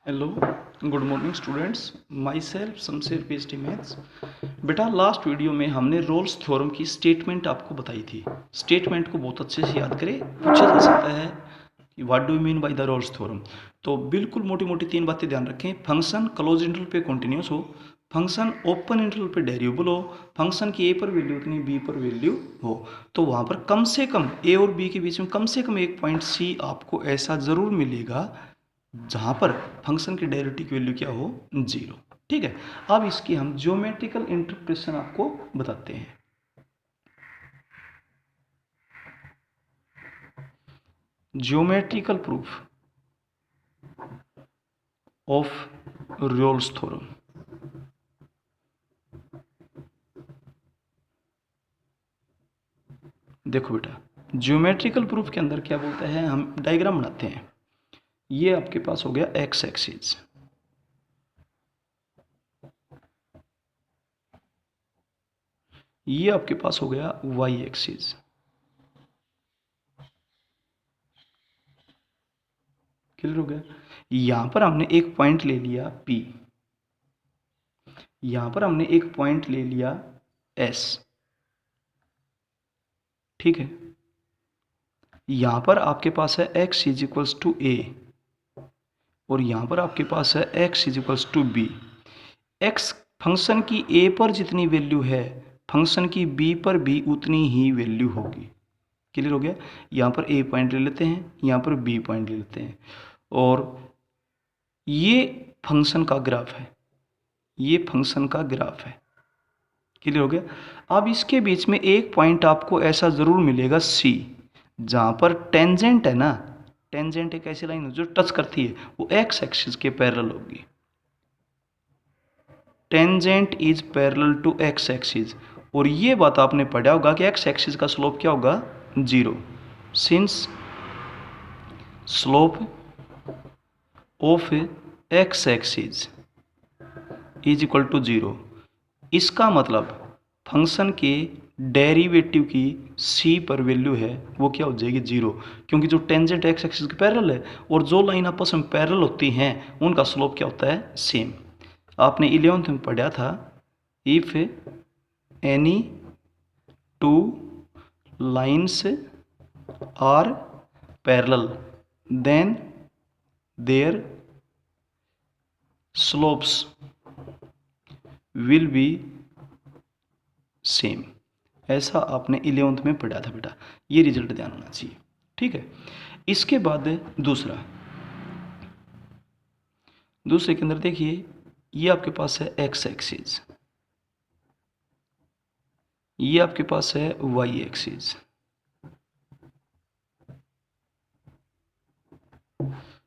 Hello, good morning students. My self Shamsher PhD maths. बेटा, last video में हमने Rolle's theorem की स्टेटमेंट आपको बताई थी। स्टेटमेंट को बहुत अच्छे से याद करें, पूछा जा सकता है कि what do you mean by the Rolle's theorem. तो बिल्कुल मोटी मोटी तीन बातें ध्यान रखें। फंक्शन क्लोज इंटरवल पे कॉन्टिन्यूस हो, फंक्शन ओपन इंटरवल पे डेरिवेबल हो, फंक्शन की ए पर वैल्यू उतनी बी पर वैल्यू हो, तो वहाँ पर कम से कम ए और बी के बीच में कम से कम एक पॉइंट सी आपको ऐसा ज़रूर मिलेगा जहां पर फंक्शन की डेरिवेटिव की वैल्यू क्या हो, जीरो। ठीक है, अब इसकी हम ज्योमेट्रिकल इंटरप्रिटेशन आपको बताते हैं। Geometrical proof of Rolle's theorem. देखो बेटा, ज्योमेट्रिकल प्रूफ के अंदर क्या बोलता है, हम डायग्राम बनाते हैं। ये आपके पास हो गया एक्स एक्सिस, ये आपके पास हो गया वाई एक्सिस, क्लियर हो गया। यहां पर हमने एक पॉइंट ले लिया P, यहां पर हमने एक पॉइंट ले लिया S। ठीक है, यहां पर आपके पास है x is equals to a, और यहां पर आपके पास है x is equals to b. X function की a पर जितनी वैल्यू है, फंक्शन की b पर भी उतनी ही वैल्यू होगी। क्लियर हो गया। यहां पर a पॉइंट ले लेते हैं, यहां पर b पॉइंट ले लेते हैं, और ये फंक्शन का ग्राफ है, ये फंक्शन का ग्राफ है। क्लियर हो गया। अब इसके बीच में एक पॉइंट आपको ऐसा जरूर मिलेगा C, जहां पर टेंजेंट है ना, टेंजेंट एक ऐसी लाइन जो टच करती है, वो एक्स एक्सिस के पैरेलल होगी। Tangent is parallel to x axis, और ये बात आपने पढ़ा होगा कि एक्स एक्सिस का स्लोप क्या होगा, zero. Since slope of x axis is equal to zero, इसका मतलब फंक्शन के डेरिवेटिव की c पर वैल्यू है वो क्या हो जाएगी, जीरो। क्योंकि जो टेंजेंट एक्स एक्सिस के पैरेलल है और जो लाइन आपस में पैरेलल होती हैं उनका स्लोप क्या होता है, सेम। आपने 11th में पढ़ा था, if any two lines are parallel then their slopes will be same. ऐसा आपने 11th में पढ़ा था बेटा, ये रिजल्ट ध्यान होना चाहिए। ठीक है, इसके बाद दूसरे के अंदर देखिए, ये आपके पास है एक्स एक्सिस, ये आपके पास है वाई एक्सिस,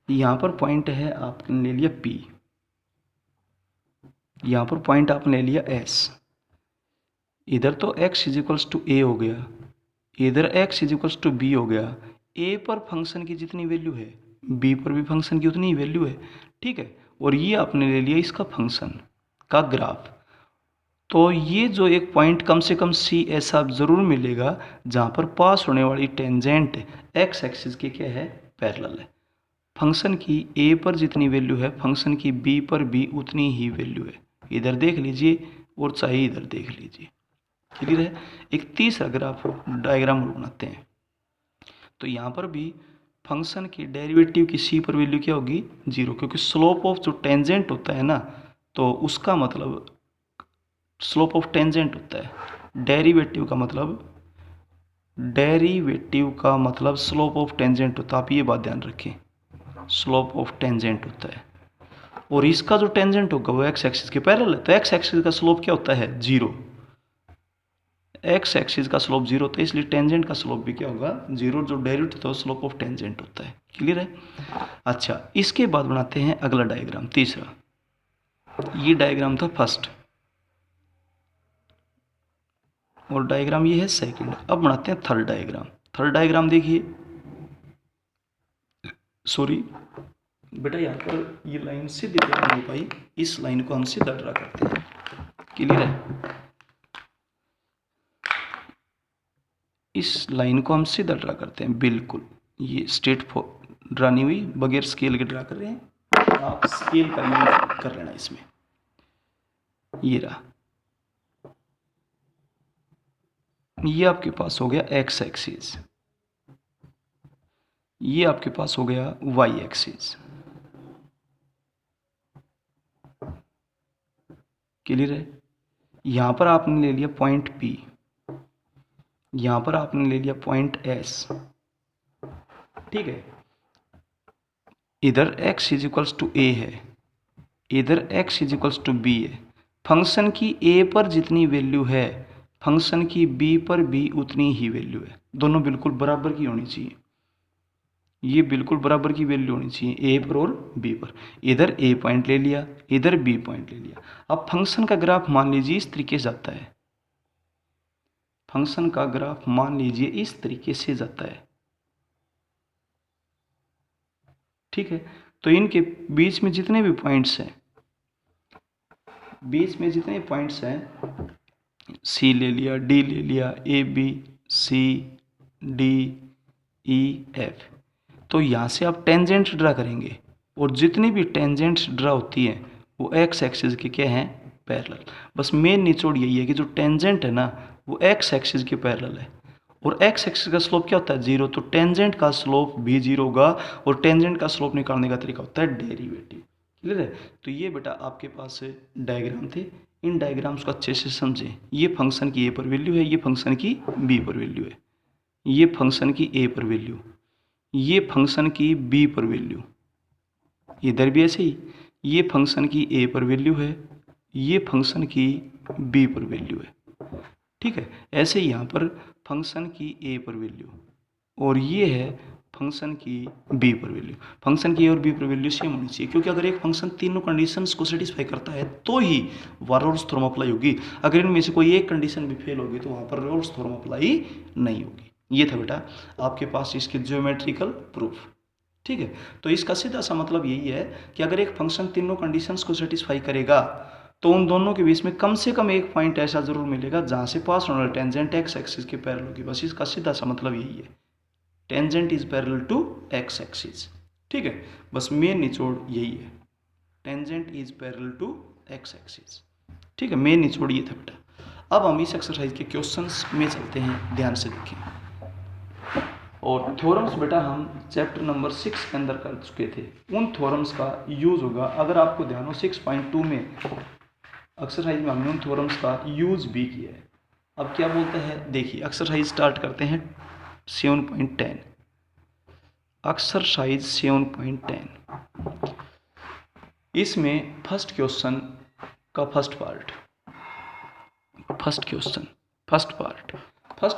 यहां पर पॉइंट है आपने ले लिया P, यहां पर पॉइंट आपने ले लिया S। इधर तो x is equals to a हो गया, इधर x is equals to b हो गया। a पर फंक्शन की जितनी वैल्यू है, b पर भी फंक्शन की उतनी ही वैल्यू है। ठीक है, और ये आपने ले लिया इसका फंक्शन का ग्राफ। तो ये जो एक पॉइंट कम से कम C ऐसा जरूर मिलेगा जहां पर पास होने वाली टेंजेंट x एक्सिस के क्या है, पैरेलल है। फंक्शन की a पर जितनी वैल्यू है, फंक्शन की b पर भी उतनी ही वैल्यू है। इधर देख लीजिए और चाहे इधर देख लीजिए। क्लियर है। एक तीसरा ग्राफ डायग्राम बनाते हैं, तो यहाँ पर भी फंक्शन की डेरिवेटिव की c पर वैल्यू क्या होगी, जीरो। क्योंकि स्लोप ऑफ जो टेंजेंट होता है ना, तो उसका मतलब स्लोप ऑफ टेंजेंट होता है, डेरिवेटिव का मतलब, डेरिवेटिव का मतलब स्लोप ऑफ टेंजेंट होता है। आप ये बात ध्यान रखें, स्लोप ऑफ टेंजेंट होता है, और इसका जो टेंजेंट होगा वो एक्स एक्सिस के पैरेलल है, तो एक्स एक्सिस का स्लोप क्या होता है, जीरो। एक्स एक्सिस का स्लोप जीरो होता है, इसलिए टेंजेंट का स्लोप भी क्या होगा, जीरो। जो डेरिवेटिव होता है स्लोप ऑफ टेंजेंट होता है। क्लियर है। अच्छा, इसके बाद बनाते हैं अगला डायग्राम, तीसरा। ये डायग्राम था फर्स्ट, और डायग्राम ये है सेकंड। अब बनाते हैं थर्ड डायग्राम। थर्ड डायग्राम देखिए, सॉरी बेटा, यहाँ पर ये लाइन सीधी ड्रा नहीं हो पाई, इस लाइन को हम सीधा ड्रा करते हैं। क्लियर है, इस लाइन को हम सीधा ड्रा करते हैं, बिल्कुल ये स्ट्रेट ड्रा नहीं हुई, बगैर स्केल के ड्रा कर रहे हैं। आप स्केल का यूज कर लेना इसमें। ये रहा, ये आपके पास हो गया एक्स एक्सिस, ये आपके पास हो गया वाई एक्सिस। क्लियर है? यहां पर आपने ले लिया पॉइंट P, यहां पर आपने ले लिया पॉइंट S, ठीक है। इधर x is equals to a है, इधर x is equals to b है। फंक्शन की a पर जितनी वैल्यू है, फंक्शन की b पर भी उतनी ही वैल्यू है। दोनों बिल्कुल बराबर की होनी चाहिए, ये बिल्कुल बराबर की वैल्यू होनी चाहिए a पर और b पर। इधर a पॉइंट ले लिया, इधर b पॉइंट ले लिया। अब फंक्शन का ग्राफ मान लीजिए इस तरीके से जाता है, फंक्शन का ग्राफ मान लीजिए इस तरीके से जाता है, ठीक है। तो इनके बीच में जितने भी पॉइंट्स हैं, बीच में जितने पॉइंट्स हैं, सी ले लिया, डी ले लिया, A B C D E F, तो यहाँ से आप टेंजेंट ड्रा करेंगे और जितनी भी टेंजेंट्स ड्रा होती हैं वो एक्स एक्सिस के क्या हैं, पैरेलल। बस मेन निचोड़ यही है कि जो टेंजेंट है ना वो एक्स एक्सिस के पैरेलल है, और एक्स एक्सिस का स्लोप क्या होता है, जीरो। तो टेंजेंट का स्लोप भी जीरो होगा, और टेंजेंट का स्लोप निकालने का तरीका होता है डेरिवेटिव। क्लियर है? तो ये बेटा आपके पास डायग्राम थे, इन डायग्राम्स को अच्छे से समझें। ये फंक्शन की ए पर वैल्यू है, ये फंक्शन की बी पर वैल्यू है, ये फंक्शन की ए पर वैल्यू, ये फंक्शन की बी पर वैल्यू, इधर भी ऐसे ही, ये फंक्शन की ए पर वैल्यू है, ये फंक्शन की बी पर वैल्यू है, ठीक है। ऐसे ही यहाँ पर फंक्शन की ए पर वैल्यू, और ये है फंक्शन की बी पर वैल्यू। फंक्शन की ए और बी पर वैल्यू सेम होनी चाहिए, क्योंकि अगर एक फंक्शन तीनों कंडीशंस को सेटिस्फाई करता है तो ही रोल्स थ्योरम अप्लाई होगी। अगर इनमें से कोई एक कंडीशन भी फेल होगी तो वहाँ पर रोल्स थ्योरम अप्लाई नहीं होगी। ये था बेटा आपके पास इसके ज्योमेट्रिकल प्रूफ, ठीक है। तो इसका सीधा सा मतलब यही है कि अगर एक फंक्शन तीनों कंडीशंस को सेटिस्फाई करेगा तो उन दोनों के बीच में कम से कम एक पॉइंट ऐसा जरूर मिलेगा जहां से पास होने वाला टेंजेंट एक्स एक्सिस के पैरेलल होगी। बस इसका सीधा सा मतलब यही है, tangent is parallel to x axis, ठीक है। बस मेन निचोड़ यही है, tangent is parallel to x axis, ठीक है। मेन निचोड़ ये था बेटा। अब हम इस एक्सरसाइज के क्वेश्चंस में चलते हैं, ध्यान से देखें। और थ्योरम्स बेटा हम चैप्टर नंबर 6 के अंदर कर चुके थे, उन थ्योरम्स का यूज होगा। अगर आपको ध्यान हो 6.2 में एक्सरसाइज में हमने उन थ्योरम्स का यूज भी किया है। अब क्या बोलते हैं, देखिए एक्सरसाइज स्टार्ट करते हैं 7.10। एक्सरसाइज 7.10, इसमें फर्स्ट क्वेश्चन का फर्स्ट पार्ट, फर्स्ट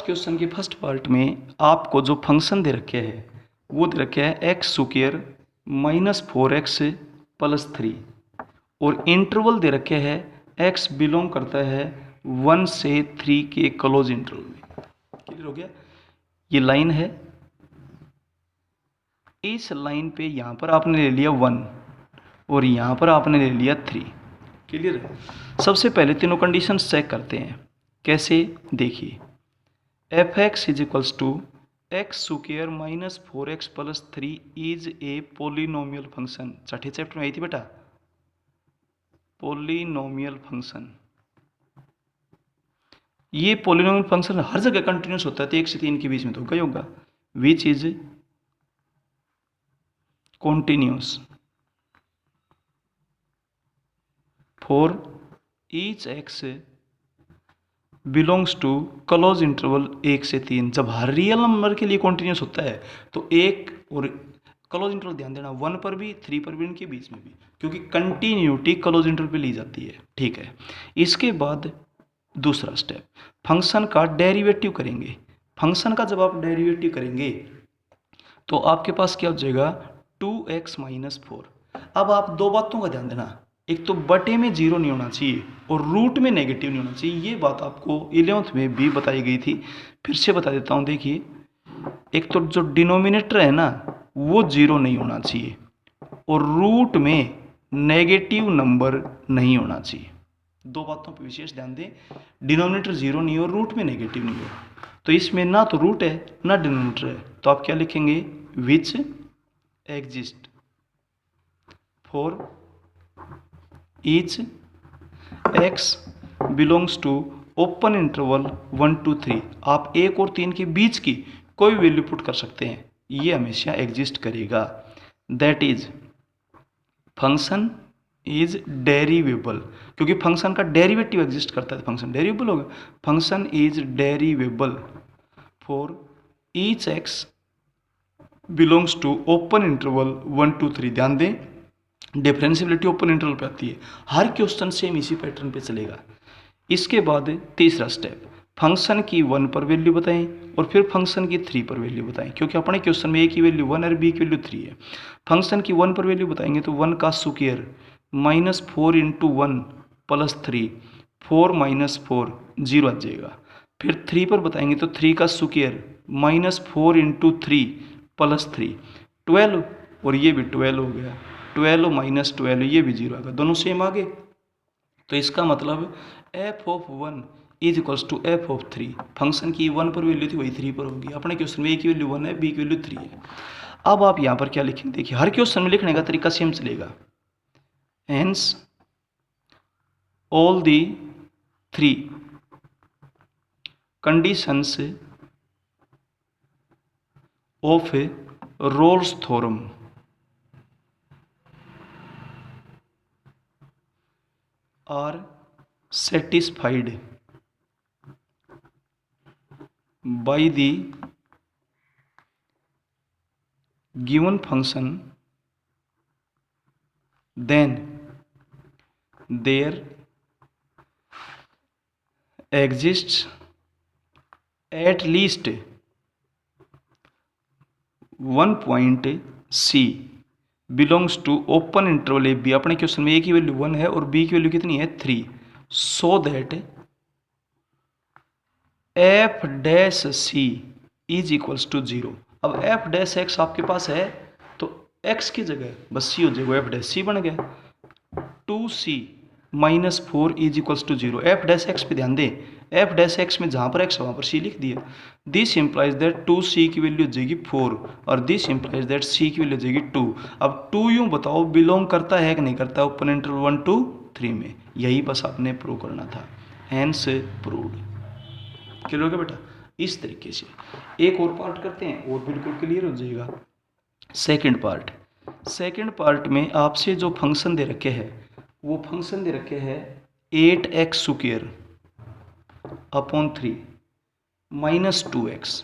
क्वेश्चन के फर्स्ट पार्ट में आपको जो फंक्शन दे रखे हैं वो दे रखे हैं एक्स स्क्वायर -4x + 3, और इंटरवल दे रखे हैं x बिलोंग करता है 1 से 3 के क्लोज इंटरवल में। क्लियर हो गया? ये लाइन है, इस लाइन पे यहाँ पर आपने ले लिया 1 और यहाँ पर आपने ले लिया 3। क्लियर है? सबसे पहले तीनों कंडीशन चेक करते हैं। कैसे? देखिए, f(x) is equals to x square -4x + 3 is a polynomial function. छठे चैप्टर में आई थी बेटा, पोलिनोमियल फंक्शन। ये पोलिनोमियल फंक्शन हर जगह कंटिन्यूस होता है, तो 1 से 3 के बीच में तो होगा ही होगा। Which is continuous for each x belongs to close interval 1 से 3। जब हर रियल नंबर के लिए कॉन्टिन्यूस होता है तो 1 और क्लोज इंटरवल ध्यान देना 1 पर भी 3 पर भी, इनके बीच में भी, क्योंकि कंटिन्यूटी क्लोज इंटरवल पे ली जाती है, ठीक है। इसके बाद दूसरा स्टेप, फंक्शन का डेरिवेटिव करेंगे। फंक्शन का जब आप डेरिवेटिव करेंगे तो आपके पास क्या हो जाएगा, 2x - 4। अब आप दो बातों का ध्यान देना, एक तो बटे में 0 नहीं होना चाहिए और रूट में नेगेटिव नहीं होना चाहिए। ये बात आपको 11th में भी बताई गई थी, फिर से बता देता हूँ। देखिए, एक तो जो डिनोमिनेटर है ना वो 0 नहीं होना चाहिए और रूट में नेगेटिव नंबर नहीं होना चाहिए। दो बातों पर विशेष ध्यान दें, डिनोमिनेटर 0 नहीं हो, रूट में नेगेटिव नहीं हो। तो इसमें ना तो रूट है ना डिनोमिनेटर है, तो आप क्या लिखेंगे, which exist. For each x belongs to open interval 1 to 3। आप 1 और 3 के बीच की कोई वैल्यू पुट कर सकते हैं, ये हमेशा एग्जिस्ट करेगा। दैट इज फंक्शन इज डेरिवेबल, क्योंकि फंक्शन का डेरिवेटिव एग्जिस्ट करता है, फंक्शन डेरिवेबल होगा। Function is derivable for each x belongs to open interval 1 to 3। ध्यान दें, डिफरेंशियबिलिटी ओपन इंटरवल पे आती है, हर क्वेश्चन सेम इसी पैटर्न पे चलेगा। इसके बाद तीसरा स्टेप, फंक्शन की 1 पर वैल्यू बताएं और फिर फंक्शन की 3 पर वैल्यू बताएं, क्योंकि अपने क्वेश्चन में ए की वैल्यू 1 और बी की वैल्यू 3 है। फंक्शन की 1 पर वैल्यू बताएंगे तो 1 का स्क्वायर -4 × 1 + 3, 4 - 4 0 आ जाएगा। फिर 3 पर बताएंगे तो 3 का स्क्वायर -4 × 3 + 3 12, और ये भी 12 हो गया, 12 - 12 ये भी 0 आएगा, दोनों सेम आ गए। तो इसका मतलब f(1) is equals to f(3)। Function की 1 पर वैल्यू थी वही 3 पर होगी। अपने क्वेश्चन में a की वैल्यू 1 है, b की वैल्यू 3 है। अब आप यहाँ पर क्या लिखेंगे, देखिए हर क्वेश्चन में लिखने का तरीका सेम चलेगा। Hence all the 3 conditions of Rolle's theorem are satisfied by the given function, then there exists at least one point C belongs to open interval a b। अपने क्वेश्चन में a की value 1 है और b की value कितनी है 3, so that f' is equals to 0। अब f' आपके पास है तो x की जगह बस c हो जाएगा, f' बन गया। 2c - 4 is equals to 0। f' पे ध्यान दें, f' में जहाँ पर x है वहाँ पर c लिख दिया। दिस इम्प्लाइज दैट 2c की वैल्यू हो जाएगी 4 और दिस इम्प्लाइज दैट c की वैल्यू हो जाएगी 2। अब 2 यूँ बताओ बिलोंग करता है कि नहीं करता है ओपन इंटरवल 1 to 3 में, यही बस आपने प्रूव करना था। Hence proved. क्लियर हो गया बेटा? इस तरीके से एक और पार्ट करते हैं और बिल्कुल क्लियर हो जाएगा। सेकंड पार्ट में आपसे जो फंक्शन दे रखे हैं वो फंक्शन दे रखे हैं 8x² अपॉन 3 -2x,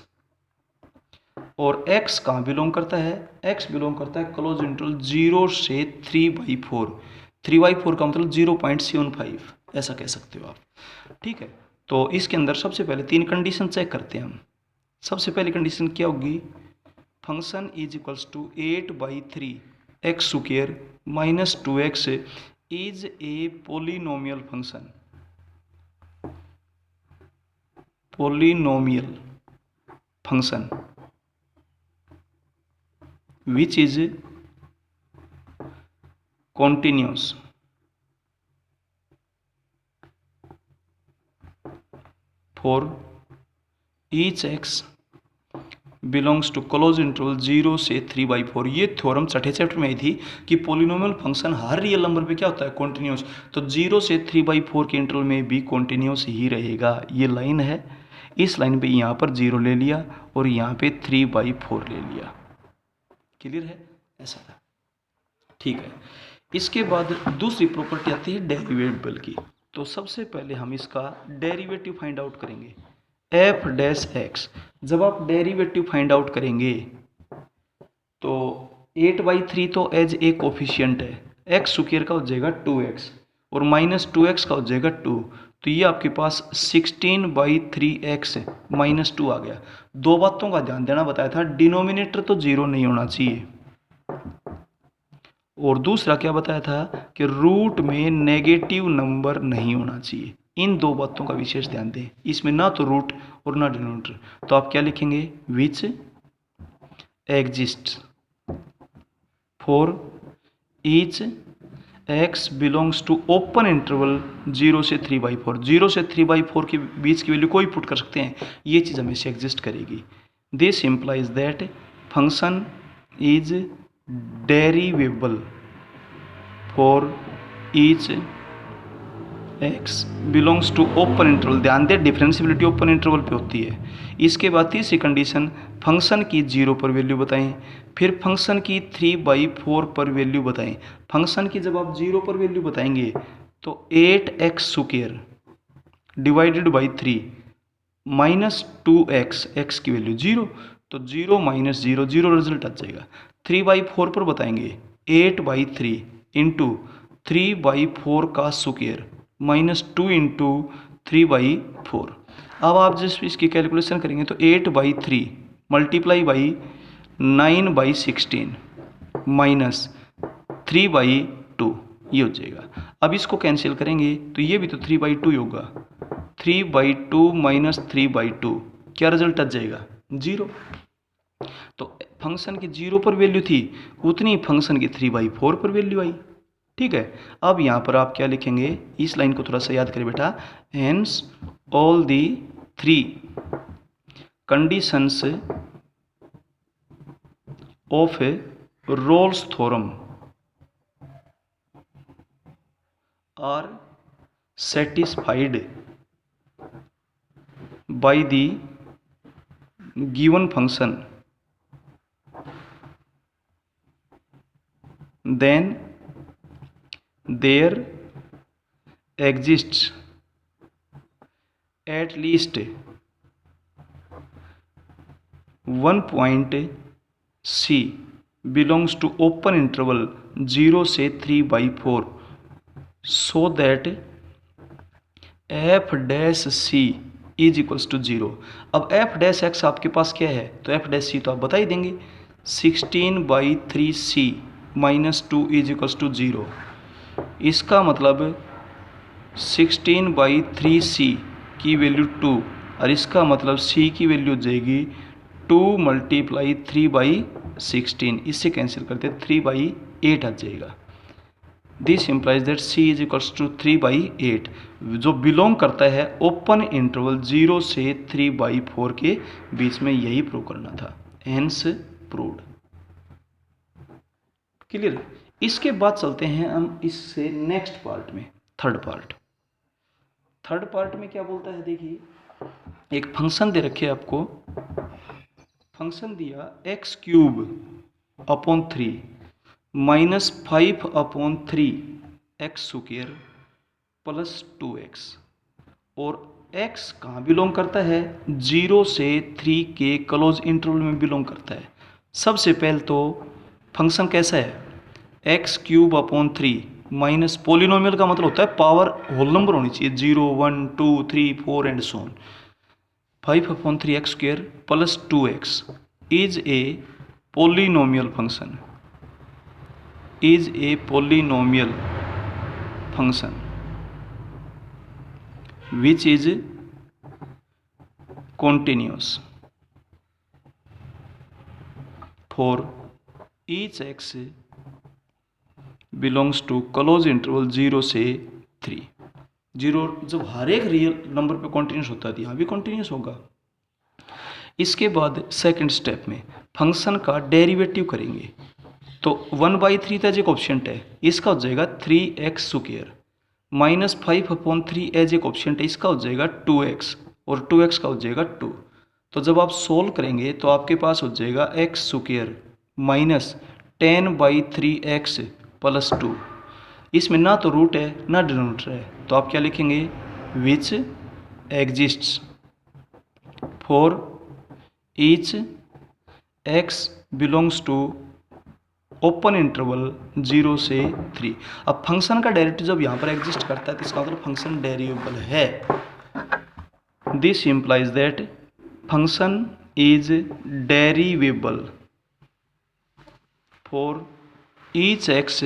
और x कहाँ बिलोंग करता है, x बिलोंग करता है क्लोज इंटरवल 0 से 3/4। 3/4 का मतलब 0.75 ऐसा कह सकते हो आप। ठीक है, तो इसके अंदर सबसे पहले 3 कंडीशन चेक करते हैं हम। सबसे पहली कंडीशन क्या होगी, function is equals to 8/3 x² - 2x is a polynomial function which is continuous for each x belongs to close interval 0 से 3/4। ये थ्योरम छठे चैप्टर में आई थी कि पोलिनोमियल फंक्शन हर रियल नंबर पे क्या होता है, कॉन्टिन्यूस। तो 0 से 3/4 के इंटरवल में भी कॉन्टिन्यूस ही रहेगा। ये लाइन है, इस लाइन पे यहाँ पर 0 ले लिया और यहाँ पे 3/4 ले लिया। क्लियर है? ऐसा था। ठीक है, इसके बाद दूसरी प्रॉपर्टी आती है डेरिवेबल की। तो सबसे पहले हम इसका डेरिवेटिव फाइंड आउट करेंगे, f'(x)। जब आप डेरिवेटिव फाइंड आउट करेंगे तो 8/3 तो एज ए कोफिशिएंट है, x² का हो जाएगा 2x और -2x का हो जाएगा 2, तो ये आपके पास 16/3x -2 आ गया। दो बातों का ध्यान देना बताया था, डिनोमिनेटर तो 0 नहीं होना चाहिए, और दूसरा क्या बताया था कि रूट में नेगेटिव नंबर नहीं होना चाहिए। इन दो बातों का विशेष ध्यान दें, इसमें ना तो रूट और ना डिनोमिनेटर। तो आप क्या लिखेंगे, which exist for each x belongs to open interval 0 से 3/4। 0 से 3/4 के बीच की वैल्यू कोई पुट कर सकते हैं, ये चीज़ हमेशा एग्जिस्ट करेगी। This implies that function is derivable for each x belongs to open interval. ध्यान दें डिफरेंशियबिलिटी ओपन इंटरवल पे होती है। इसके बाद तीसरी कंडीशन, फंक्शन की 0 पर वैल्यू बताएं। फिर फंक्शन की 3/4 पर वैल्यू बताएं। फंक्शन की जब आप 0 पर वैल्यू बताएंगे तो 8x² divided by 3 minus 2x, x की वैल्यू 0, तो 0 माइनस 0 0 रिजल्ट आ जाएगा। 3/4 पर बताएंगे 8/3 इंटू 3/4 का स्क्वायर माइनस 2 इंटू 3/4। अब आप जिस इसकी कैलकुलेशन करेंगे तो 8/3 मल्टीप्लाई बाई 9/16 माइनस 3/2 ये हो जाएगा। अब इसको कैंसिल करेंगे तो ये भी तो 3/2 ही होगा। 3/2 माइनस 3/2 क्या रिजल्ट आ जाएगा? 0। तो फंक्शन की 0 पर वैल्यू थी उतनी फंक्शन की 3/4 पर वैल्यू आई। ठीक है, अब यहाँ पर आप क्या लिखेंगे, इस लाइन को थोड़ा सा याद करें बेटा। Hence all the 3 conditions of Rolle's theorem are satisfied by the given function, then there exists at least one point C belongs to open interval 0 से 3/4 so that f dash c is equals to 0। अब f dash x आपके पास क्या है, तो f dash सी तो आप बता ही देंगे। 16/3c minus 2 is equals to 0। इसका मतलब 16/3c की वैल्यू 2 और इसका मतलब c की वैल्यू हो जाएगी 2 मल्टीप्लाई 3/16। इससे कैंसिल करते 3/8 आ जाएगा। This implies that c is equals to 3/8 जो बिलोंग करता है ओपन इंटरवल 0 से 3/4 के बीच में। यही प्रूव करना था, हेंस प्रूव्ड। क्लियर? इसके बाद चलते हैं हम इससे नेक्स्ट पार्ट में, थर्ड पार्ट। थर्ड पार्ट में क्या बोलता है, देखिए एक फंक्शन दे रखे आपको। फंक्शन दिया x³ minus 5/3 x square plus 2x, और x कहाँ बिलोंग करता है, 0 से 3 के क्लोज इंटरवल में बिलोंग करता है। सबसे पहले तो फंक्शन कैसा है, x³ माइनस पोलिनोमियल का मतलब होता है पावर होल नंबर होनी चाहिए, 0 1 2 3 4 and so on. 5/3 x square plus 2x is a polynomial function, is a polynomial function which is continuous for each x belongs to close interval 0 से 3। 0 जब हर एक real number पे कॉन्टिन्यूस होता है, यहाँ भी कॉन्टिन्यूस होगा। इसके बाद सेकंड स्टेप में फंक्शन का डेरिवेटिव करेंगे, तो 1/3 एज ए कोएफिशिएंट है, इसका हो जाएगा 3x² minus 5/3 as a coefficient है, इसका हो जाएगा 2x, और 2x का हो जाएगा 2। तो जब आप सोल्व करेंगे तो आपके पास हो जाएगा x² माइनस 10/3x प्लस 2। इसमें ना तो रूट है ना डिनोमिनेटर है, तो आप क्या लिखेंगे, which exists for each x belongs to open interval 0 से 3। अब फंक्शन का डेरिवेटिव जब यहाँ पर एग्जिस्ट करता है तो इसका मतलब फंक्शन डेरिवेबल है। This implies that function is derivable for each x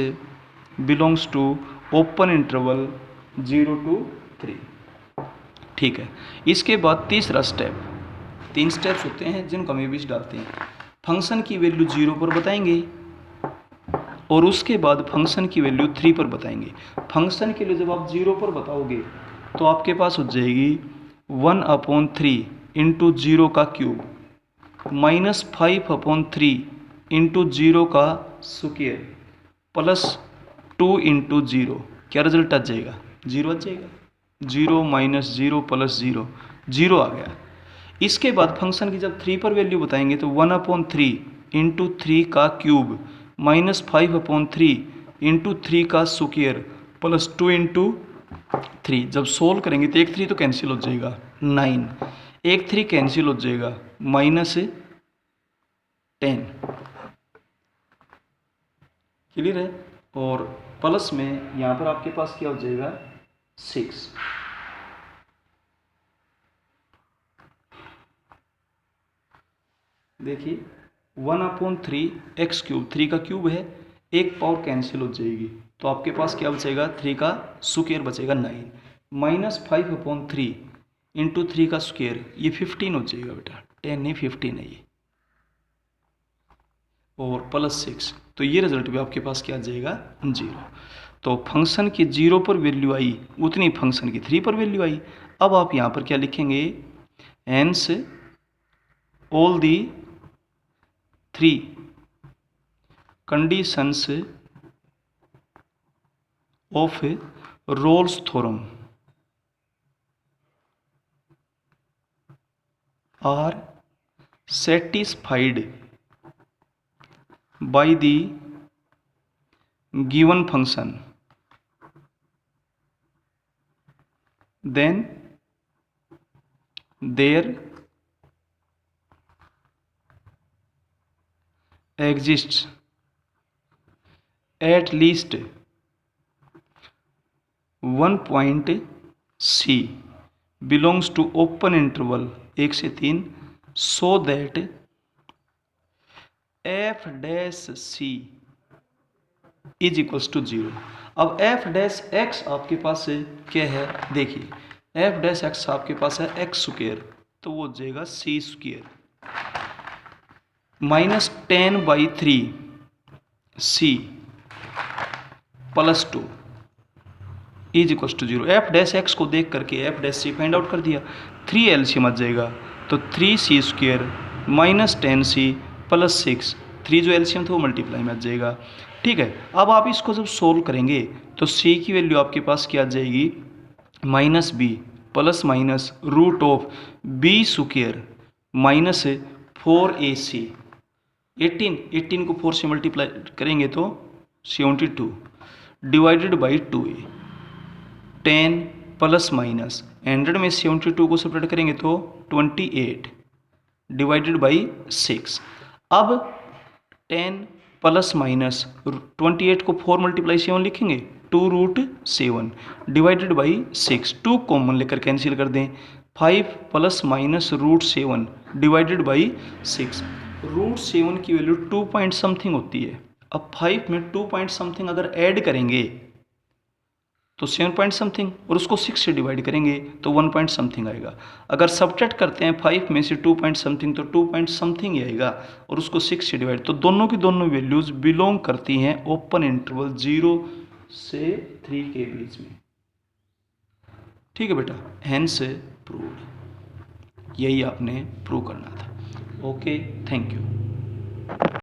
belongs to open interval 0 to 3। ठीक है, इसके बाद तीसरा स्टेप, 3 स्टेप्स होते हैं जिनको हम बीच डालते हैं। फंक्शन की वैल्यू 0 पर बताएंगे और उसके बाद फंक्शन की वैल्यू 3 पर बताएंगे। फंक्शन के लिए जब आप 0 पर बताओगे तो आपके पास हो जाएगी 1/3 इंटू 0 का क्यूब माइनस 5/3 इंटू 0 का स्क्वायर प्लस 2 इंटू 0, क्या रिजल्ट आ जाएगा? 0 आ जाएगा। 0 माइनस 0 प्लस 0, 0 आ गया। इसके बाद फंक्शन की जब 3 पर वैल्यू बताएंगे तो 1/3 इंटू 3 का क्यूब माइनस 5/3 इंटू 3 का स्क्वायर प्लस 2 इंटू 3। जब सोल्व करेंगे तो 1 3 तो कैंसिल हो जाएगा, 9, 1 3 कैंसिल हो जाएगा, -10। क्लियर है? और प्लस में यहाँ पर आपके पास क्या हो जाएगा? 6। देखिए 1/3 एक्स क्यूब, 3 का क्यूब है, एक पावर कैंसिल हो जाएगी तो आपके पास क्या बचेगा? 3 का स्क्वायर बचेगा 9, माइनस 5/3 इंटू 3 का स्क्वायर, ये 15 हो जाएगा बेटा, 10 नहीं 15 है ये, और प्लस 6, तो ये रिजल्ट भी आपके पास क्या आ जाएगा? 0। तो फंक्शन की 0 पर वैल्यू आई उतनी फंक्शन की 3 पर वैल्यू आई। अब आप यहाँ पर क्या लिखेंगे? Hence all the 3 conditions of Rolle's theorem are satisfied by the given function, then there exists at least one point C belongs to open interval 1 से 3 so that f dash c is equals to 0। अब f dash x आपके पास है क्या है? देखिए f dash x आपके पास है x स्क्वायर, तो वो हो जाएगा c square minus 10/3 c plus 2 is equals to 0। f dash x को देख करके f dash c find out कर दिया, 3 एलसीएम आ जाएगा तो 3c square minus 10c plus 6, 3 जो एलसीएम था वो मल्टीप्लाई में आ जाएगा। ठीक है, अब आप इसको जब सोल्व करेंगे तो c की वैल्यू आपके पास क्या आ जाएगी? Minus b plus minus root of b square minus 4ac, 18 को 4 से मल्टीप्लाई करेंगे तो 72 divided by 2a, 10 plus minus 100 में 72 को सेपरेट करेंगे तो 28 डिवाइडेड बाई 6। अब 10 प्लस माइनस 28 को 4 मल्टीप्लाई 7 लिखेंगे, 2√7 डिवाइडेड बाई 6, 2 कॉमन लेकर कैंसिल कर दें, 5 प्लस माइनस √7 डिवाइडेड बाई 6। √7 की वैल्यू 2 पॉइंट समथिंग होती है। अब 5 में 2 पॉइंट समथिंग अगर ऐड करेंगे तो 7 पॉइंट समथिंग, और उसको 6 से डिवाइड करेंगे तो 1 पॉइंट समथिंग आएगा। अगर सब्ट्रैक्ट करते हैं 5 में से 2 पॉइंट समथिंग तो 2 पॉइंट समथिंग ही आएगा, और उसको 6 से डिवाइड, तो दोनों की दोनों वैल्यूज बिलोंग करती हैं ओपन इंटरवल 0 से 3 के बीच में। ठीक है बेटा, हेंस प्रूव्ड, यही आपने प्रूव करना था। Okay, thank you.